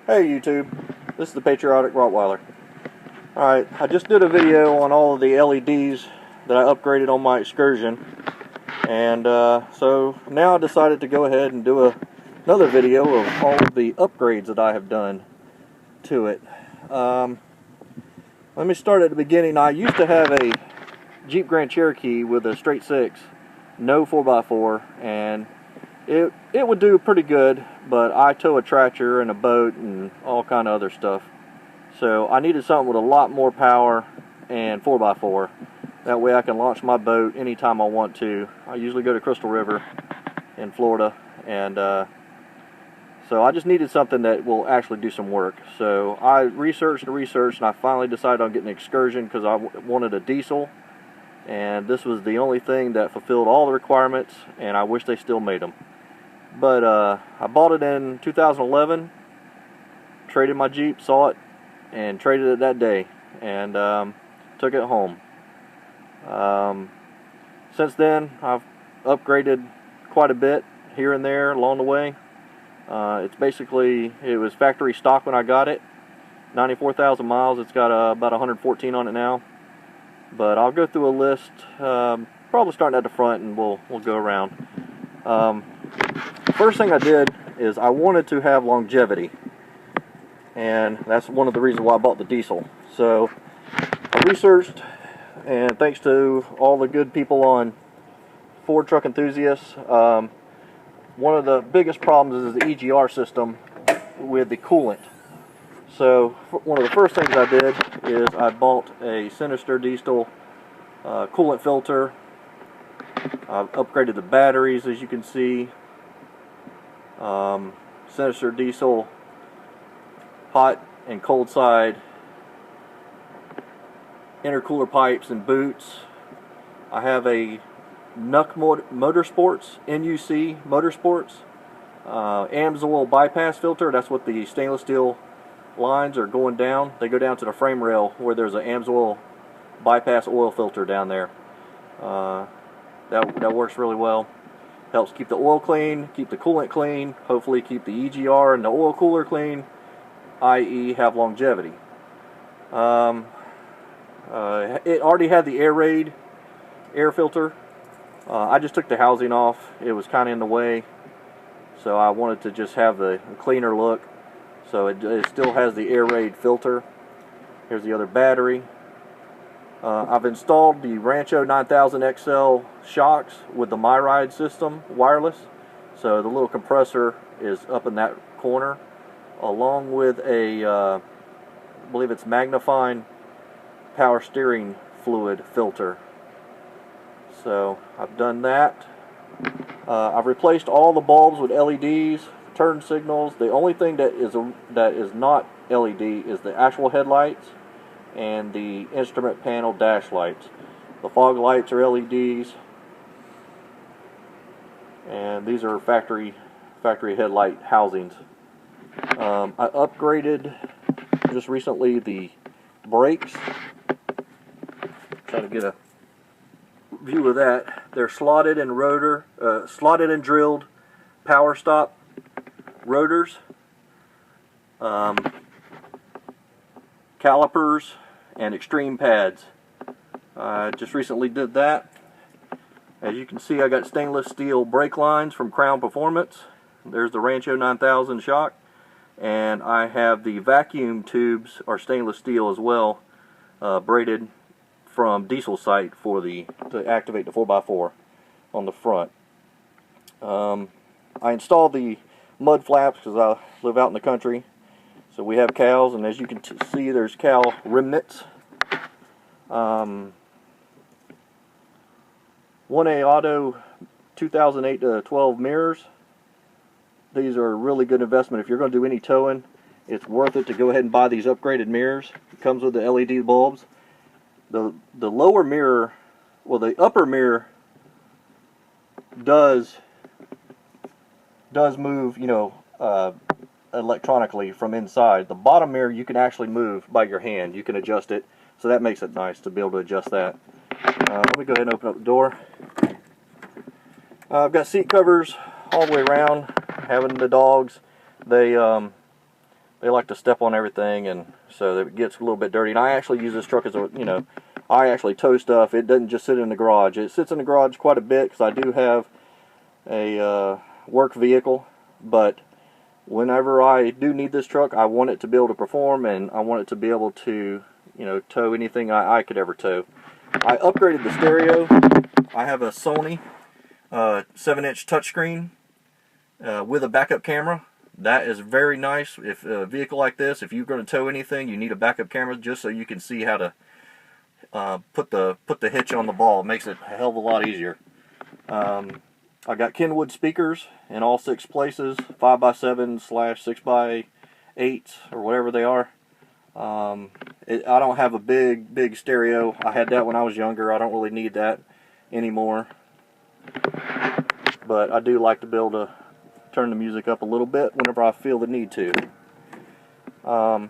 Hey YouTube, this is the Patriotic Rottweiler. Alright, I just did a video on all of the LEDs that I upgraded on my Excursion, and so now I decided to go ahead and do another video of all of the upgrades that I have done to it. Let me start at the beginning. I used to have a Jeep Grand Cherokee with a straight 6, no 4x4, and it would do pretty good, but I tow a tractor and a boat and all kind of other stuff. So I needed something with a lot more power and 4x4. That way I can launch my boat anytime I want to. I usually go to Crystal River in Florida, and so I just needed something that will actually do some work. So I researched and I finally decided on getting an Excursion because I wanted a diesel, and this was the only thing that fulfilled all the requirements, and I wish they still made them. But I bought it in 2011, traded my Jeep, saw it, and traded it that day, and took it home. Since then, I've upgraded quite a bit here and there along the way. It was factory stock when I got it, 94,000 miles. It's got about 114 on it now. But I'll go through a list, probably starting at the front, and we'll go around. First thing I did is I wanted to have longevity, and that's one of the reasons why I bought the diesel. So I researched, and thanks to all the good people on Ford Truck Enthusiasts, one of the biggest problems is the EGR system with the coolant. So one of the first things I did is I bought a Sinister diesel coolant filter. I've upgraded the batteries, as you can see. Sinister diesel hot and cold side intercooler pipes and boots. I have a NUC Motorsports, NUC Motorsports AMSOIL bypass filter. That's what the stainless steel lines are going down. They go down to the frame rail where there's an AMSOIL bypass oil filter down there. That works really well. Helps keep the oil clean, keep the coolant clean, hopefully keep the EGR and the oil cooler clean, i.e. have longevity. It already had the air raid air filter. I just took the housing off. It was kind of in the way, so I wanted to just have the cleaner look. So it still has the air raid filter. Here's the other battery. I've installed the Rancho 9000 XL shocks with the MyRide system, wireless. So the little compressor is up in that corner, along with a, I believe it's magnifying power steering fluid filter. So I've done that. I've replaced all the bulbs with LEDs, turn signals. The only thing that is not LED is the actual headlights and the instrument panel dash lights. The fog lights are LEDs, and these are factory headlight housings. I upgraded just recently the brakes. Try to get a view of that. They're slotted and drilled power stop rotors. Calipers and extreme pads. I just recently did that. As you can see, I got stainless steel brake lines from Crown Performance. There's the Rancho 9000 shock, and I have the vacuum tubes are stainless steel as well, braided from diesel sight to activate the 4x4 on the front. I installed the mud flaps because I live out in the country. So we have cows, and as you can see, there's cow remnants. 1A Auto 2008 to 12 mirrors. These are a really good investment. If you're going to do any towing, it's worth it to go ahead and buy these upgraded mirrors. It comes with the LED bulbs. The lower mirror, well, the upper mirror does move, electronically from inside. The bottom mirror you can actually move by your hand. You can adjust it, so that makes it nice to be able to adjust that. Let me go ahead and open up the door. I've got seat covers all the way around. Having the dogs, they they like to step on everything, and so it gets a little bit dirty. And I actually use this truck as a, I actually tow stuff. It doesn't just sit in the garage. It sits in the garage quite a bit because I do have a work vehicle, but whenever I do need this truck, I want it to be able to perform, and I want it to be able to, tow anything I could ever tow. I upgraded the stereo. I have a Sony 7-inch touchscreen with a backup camera. That is very nice. If a vehicle like this, if you're going to tow anything, you need a backup camera just so you can see how to put the hitch on the ball. It makes it a hell of a lot easier. I got Kenwood speakers in all 6 places, 5x7/6x8 or whatever they are. I don't have a big stereo. I had that when I was younger. I don't really need that anymore. But I do like to be able to turn the music up a little bit whenever I feel the need to. I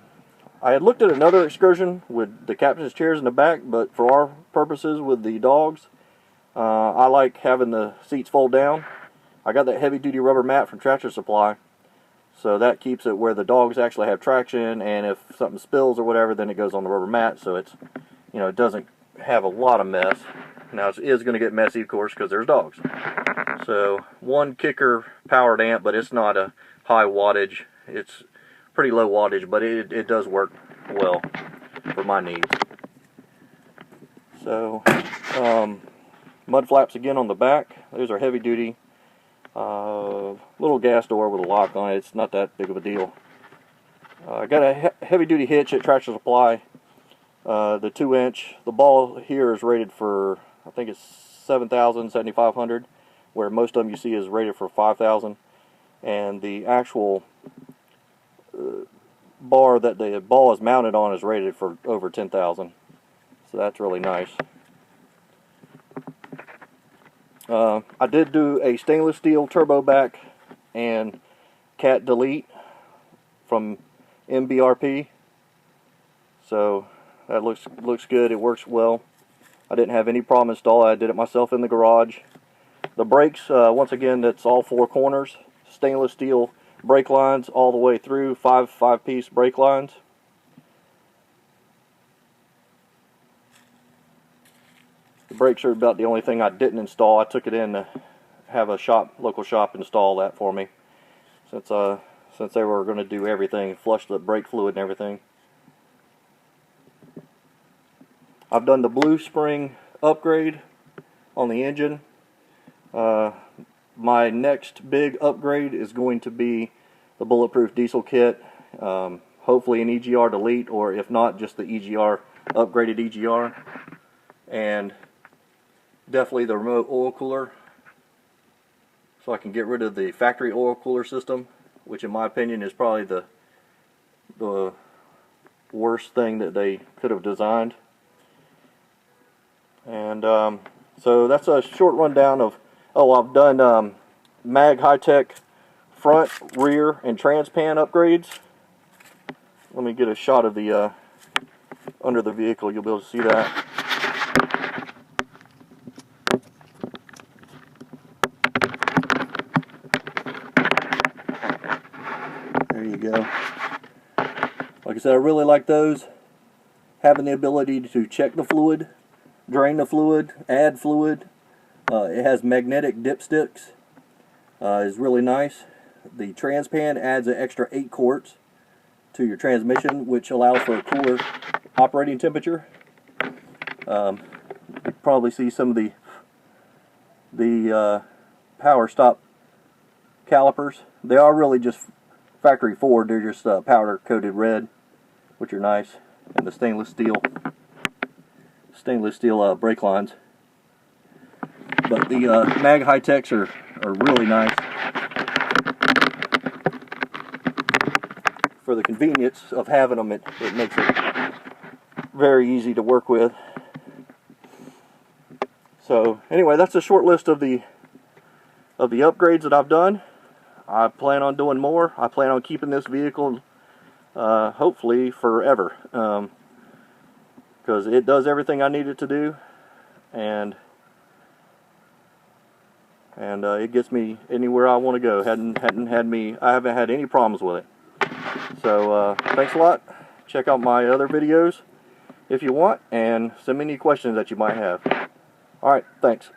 had looked at another Excursion with the captain's chairs in the back, but for our purposes with the dogs, I like having the seats fold down. I got that heavy-duty rubber mat from Tractor Supply, so that keeps it where the dogs actually have traction, and if something spills or whatever, then it goes on the rubber mat, so it's, it doesn't have a lot of mess. Now, it is going to get messy, of course, because there's dogs. So, one kicker powered amp, but it's not a high wattage. It's pretty low wattage, but it does work well for my needs. So, mud flaps again on the back. Those are heavy duty. Little gas door with a lock on it. It's not that big of a deal. I got a heavy duty hitch at Tractor Supply. The 2-inch. The ball here is rated for, I think it's 7,000, 7,500, where most of them you see is rated for 5,000. And the actual bar that the ball is mounted on is rated for over 10,000. So that's really nice. I did do a stainless steel turbo back and cat delete from MBRP, so that looks good. It works well. I didn't have any problem installing. I did it myself in the garage. The brakes, once again, that's all 4 corners, stainless steel brake lines all the way through, 5-piece brake lines. The brakes are about the only thing I didn't install. I took it in to have a local shop install that for me, since they were going to do everything, flush the brake fluid and everything. I've done the blue spring upgrade on the engine. My next big upgrade is going to be the bulletproof diesel kit. Hopefully an EGR delete, or if not, just the EGR, upgraded EGR. And definitely the remote oil cooler, so I can get rid of the factory oil cooler system, which in my opinion is probably the worst thing that they could have designed. And so that's a short rundown of, I've done Mag High-Tech front, rear, and transpan upgrades. Let me get a shot of the under the vehicle. You'll be able to see that. There you go. Like I said, I really like those. Having the ability to check the fluid, drain the fluid, add fluid. It has magnetic dipsticks. Is really nice. The Transpan adds an extra 8 quarts to your transmission, which allows for a cooler operating temperature. You probably see some of the power stop calipers. They are really just factory Ford. They're just powder coated red, which are nice, and the stainless steel brake lines. But the Mag High-Techs are really nice for the convenience of having them. It makes it very easy to work with. So anyway, that's a short list of the upgrades that I've done. I plan on doing more. I plan on keeping this vehicle hopefully forever, because it does everything I need it to do, and it gets me anywhere I want to go. I haven't had any problems with it. So thanks a lot. Check out my other videos if you want, and send me any questions that you might have. Alright, thanks.